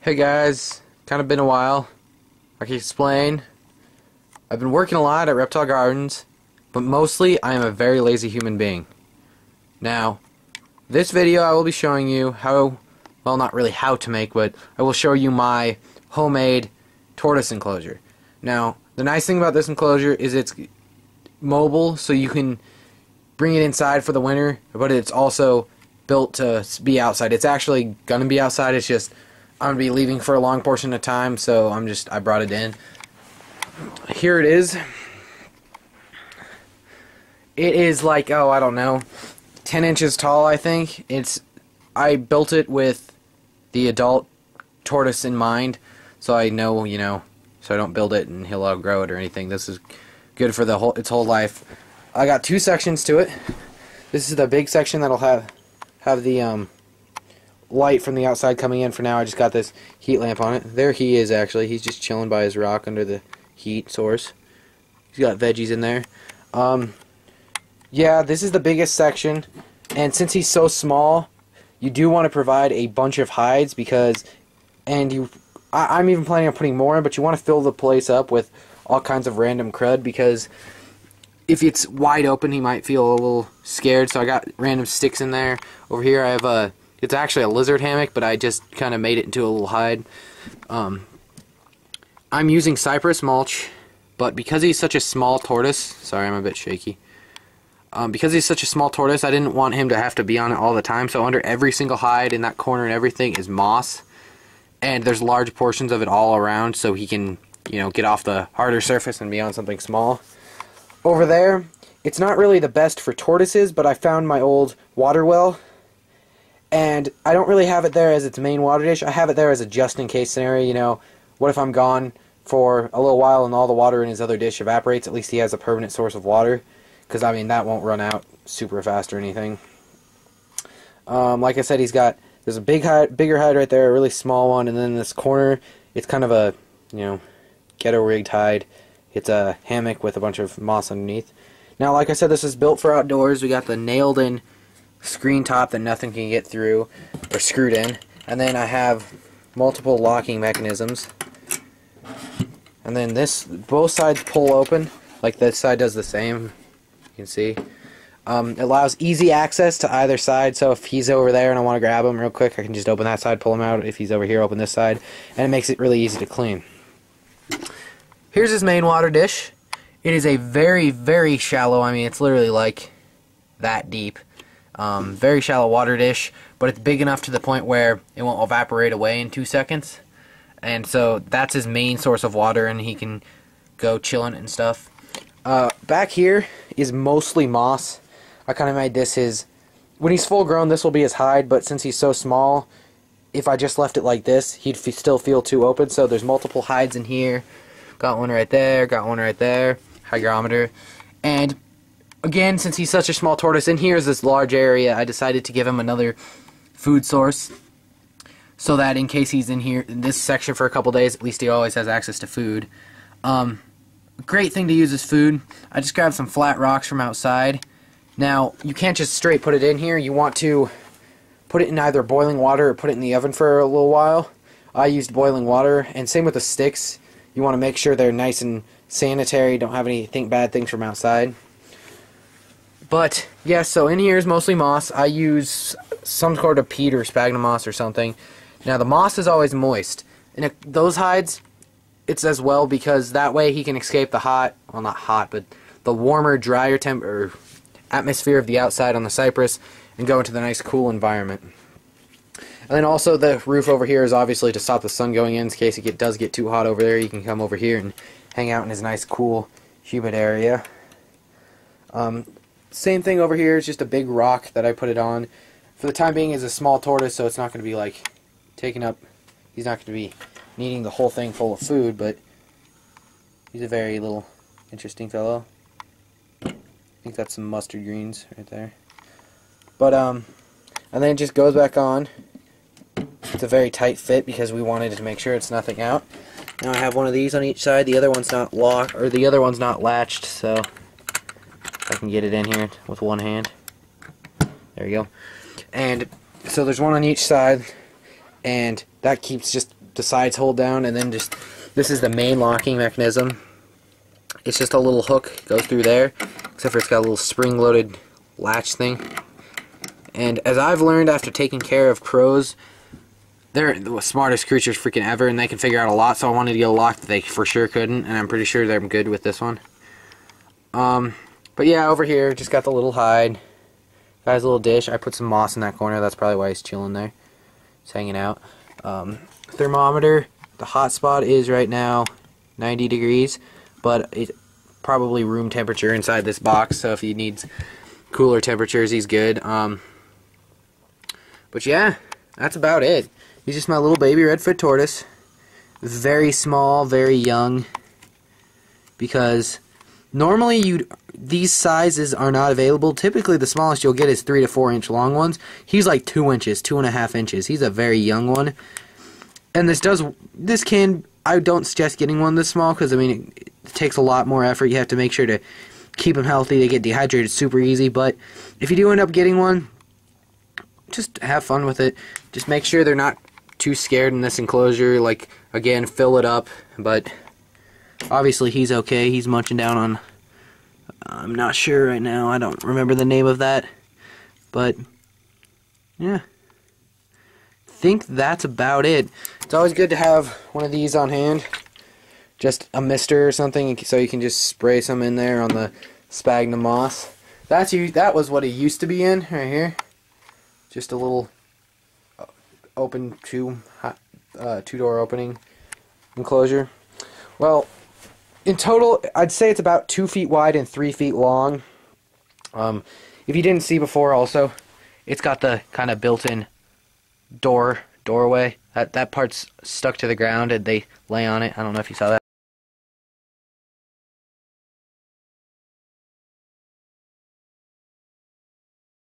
Hey guys, kind of been a while. I can explain. I've been working a lot at Reptile Gardens, but mostly I am a very lazy human being. Now, this video I will be showing you how, well, not really how to make, but I will show you my homemade tortoise enclosure. Now, the nice thing about this enclosure is it's mobile, so you can bring it inside for the winter, but it's also built to be outside. It's actually going to be outside, it's just I'm going to be leaving for a long portion of time, so I brought it in. Here it is. It is like, oh, I don't know, 10 inches tall, I think. I built it with the adult tortoise in mind, so I know, so I don't build it and he'll outgrow it or anything. This is good for its whole life. I got two sections to it. This is the big section that'll have the light from the outside coming in. For now, I just got this heat lamp on it. There he is, actually. He's just chilling by his rock under the heat source. He's got veggies in there. Yeah, this is the biggest section, and since he's so small, you do want to provide a bunch of hides because, I'm even planning on putting more in, but you want to fill the place up with all kinds of random crud because if it's wide open, he might feel a little scared. So I got random sticks in there. Over here, I have it's actually a lizard hammock, but I just kind of made it into a little hide. I'm using cypress mulch, but because he's such a small tortoise, sorry, I'm a bit shaky. Because he's such a small tortoise, I didn't want him to have to be on it all the time. So under every single hide in that corner and everything is moss, and there's large portions of it all around, so he can, get off the harder surface and be on something small. Over there, it's not really the best for tortoises, but I found my old water well, and I don't really have it there as its main water dish. I have it there as a just-in-case scenario. What if I'm gone for a little while and all the water in his other dish evaporates? At least he has a permanent source of water, because, that won't run out super fast or anything. Like I said, there's a bigger hide right there, a really small one, and then in this corner, it's kind of a, ghetto-rigged hide. It's a hammock with a bunch of moss underneath. Now, like I said, this is built for outdoors. We got the nailed-in screen top that nothing can get through, or screwed in. And then I have multiple locking mechanisms. And then both sides pull open, like this side does the same. You can see. It allows easy access to either side, so if he's over there and I want to grab him real quick, I can just open that side, pull him out. If he's over here, open this side, and it makes it really easy to clean. Here's his main water dish. It is a very, very shallow, it's literally like that deep. Very shallow water dish, but it's big enough to the point where it won't evaporate away in 2 seconds. And so that's his main source of water, and he can go chilling and stuff. Back here is mostly moss. I kind of made this when he's full grown, this will be his hide, but since he's so small, if I just left it like this, he'd still feel too open. So there's multiple hides in here. Got one right there, got one right there, hygrometer. And again, since he's such a small tortoise, in here is this large area, I decided to give him another food source so that in case he's in here, in this section for a couple days, at least he always has access to food. Great thing to use as food. I just grabbed some flat rocks from outside. Now, you can't just straight put it in here. You want to put it in either boiling water or put it in the oven for a little while. I used boiling water, and same with the sticks. You want to make sure they're nice and sanitary, don't have any bad things from outside. But, yeah, so in here is mostly moss. I use some sort of peat or sphagnum moss or something. Now, the moss is always moist. And those hides, it's as well because that way he can escape the hot, well, not hot, but the warmer, drier atmosphere of the outside on the cypress and go into the nice, cool environment. And then also the roof over here is obviously to stop the sun going in case it does get too hot over there. You can come over here and hang out in his nice, cool, humid area. Same thing over here is just a big rock that I put it on. For the time being, it's a small tortoise, so it's not going to be like taking up. He's not going to be needing the whole thing full of food, but he's a very little interesting fellow. I think that's some mustard greens right there. But and then it just goes back on. It's a very tight fit because we wanted to make sure it's nothing out. Now I have one of these on each side. The other one's not locked, or the other one's not latched, so I can get it in here with one hand. There you go. And so there's one on each side, and that keeps just the sides hold down, and then just, this is the main locking mechanism. It's just a little hook, goes through there, except for it's got a little spring-loaded latch thing. And as I've learned after taking care of crows, they're the smartest creatures freaking ever, and they can figure out a lot, so I wanted to get a lock that they for sure couldn't, and I'm pretty sure they're good with this one. But yeah, over here, just got the little hide. Got his little dish. I put some moss in that corner, that's probably why he's chilling there. He's hanging out. Thermometer, the hot spot is right now 90 degrees, but it's probably room temperature inside this box, so if he needs cooler temperatures, he's good. But yeah, that's about it. He's just my little baby redfoot tortoise. Very small, very young, because normally these sizes are not available. Typically the smallest you'll get is 3 to 4 inch long ones. He's like 2 inches, 2.5 inches. He's a very young one. And I don't suggest getting one this small, because I mean it takes a lot more effort. You have to make sure to keep them healthy. They get dehydrated super easy, but if you do end up getting one, just have fun with it. Just make sure they're not too scared in this enclosure. Like, again, fill it up, but obviously he's okay. He's munching down on, I'm not sure right now, I don't remember the name of that, but yeah, think that's about it. It's always good to have one of these on hand, just a mister or something, so you can just spray some in there on the sphagnum moss. That was what it used to be in, right here. Just a little open two-door opening enclosure. Well, in total, I'd say it's about 2 feet wide and 3 feet long. If you didn't see before, also, it's got the kind of built-in doorway. That part's stuck to the ground and they lay on it. I don't know if you saw that.